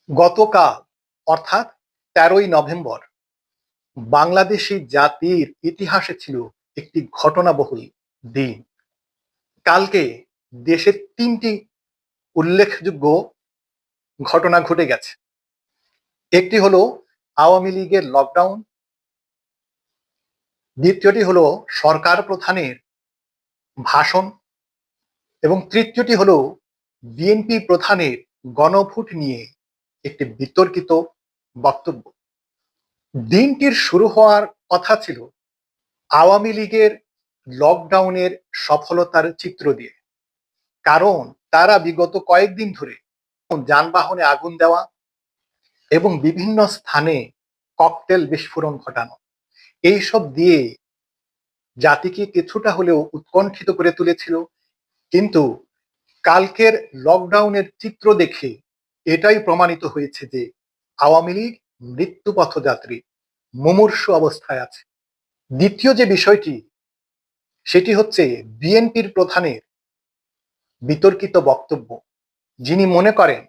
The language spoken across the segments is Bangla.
গতকাল অর্থাৎ ১৩ই নভেম্বর বাংলাদেশী জাতির ইতিহাসে ছিল একটি ঘটনাবহুল দিন। কালকে দেশের ৩টি উল্লেখযোগ্য ঘটনা ঘটে গেছে। একটি হলো আওয়ামী লীগের লকডাউন, দ্বিতীয়টি হলো সরকার প্রধানের ভাষণ এবং তৃতীয়টি হলো বিএনপি প্রধানের গণভোট নিয়ে একটি বিতর্কিত বক্তব্য। দিনটির শুরু হওয়ার কথা ছিল আওয়ামী লীগের লকডাউনের সফলতার চিত্র দিয়ে। কারণ তারা বিগত কয়েকদিন ধরে যানবাহনে আগুন দেওয়া এবং বিভিন্ন স্থানে ককটেল বিস্ফোরণ ঘটানো, এইসব দিয়ে জাতিকে কিছুটা হলেও উৎকণ্ঠিত করে তুলেছিল। কিন্তু কালকের লকডাউনের চিত্র দেখে এটাই প্রমাণিত হয়েছে যে আওয়ামী লীগ মৃত্যুপথযাত্রী, মুমূর্ষু অবস্থায় আছে। দ্বিতীয় যে বিষয়টি, সেটি হচ্ছে বিএনপির প্রধানের বিতর্কিত বক্তব্য। যিনি মনে করেন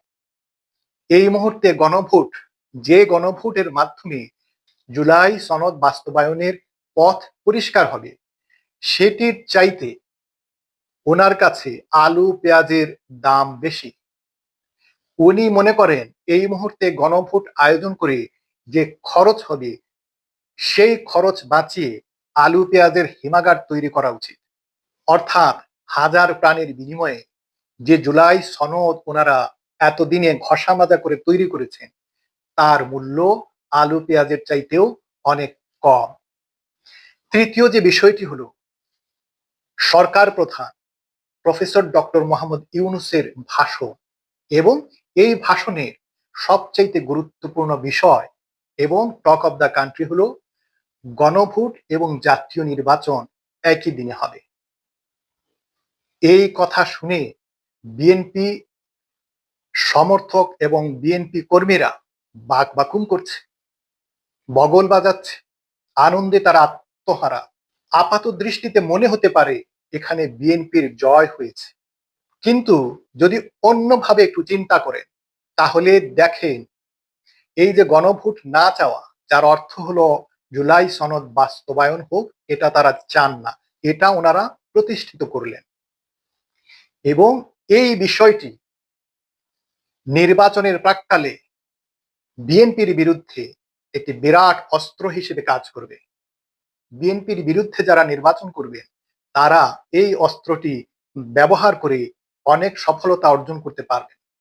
এই মুহূর্তে গণভোট, যে গণভোটের মাধ্যমে জুলাই সনদ বাস্তবায়নের পথ পরিষ্কার হবে, সেটির চাইতে ওনার কাছে আলু পেঁয়াজের দাম বেশি। উনি মনে করেন এই মুহূর্তে গণভোট আয়োজন করে যে খরচ হবে, সেই খরচ বাঁচিয়ে আলু পেঁয়াজের হিমাগার তৈরি করা উচিত। অর্থাৎ হাজার প্রাণের বিনিময়ে যে জুলাই সনদ ওনারা এতদিনে ঘষা মাজা করে তৈরি করেছেন, তার মূল্য আলু পেঁয়াজের চাইতেও অনেক কম। তৃতীয় যে বিষয়টি হলো সরকার প্রধান প্রফেসর ডক্টর মোহাম্মদ ইউনূসের ভাষণ, এবং এই ভাষণের সবচাইতে গুরুত্বপূর্ণ বিষয় এবং টক অব দ্য কান্ট্রি হলো গণভোট এবং জাতীয় নির্বাচন একই দিনে হবে। এই কথা শুনে বিএনপি সমর্থক এবং বিএনপি কর্মীরা বাকবাকুম করছে, বগল বাজাচ্ছে, আনন্দে তারা আত্মহারা। আপাত দৃষ্টিতে মনে হতে পারে এখানে বিএনপির জয় হয়েছে, কিন্তু যদি অন্যভাবে একটু চিন্তা করেন তাহলে দেখেন এই যে গণভোট না চাওয়া, যার অর্থ হলো জুলাই সনদ বাস্তবায়ন হোক, এটা তারা চান না, এটা ওনারা প্রতিষ্ঠিত করলেন। এবং এই বিষয়টি নির্বাচনের প্রাক্কালে বিএনপির বিরুদ্ধে একটি বিরাট অস্ত্র হিসেবে কাজ করবে। বিএনপির বিরুদ্ধে যারা নির্বাচন করবে, তারা এই অস্ত্রটি ব্যবহার করে অনেক সফলতা অর্জন করতে পারবে।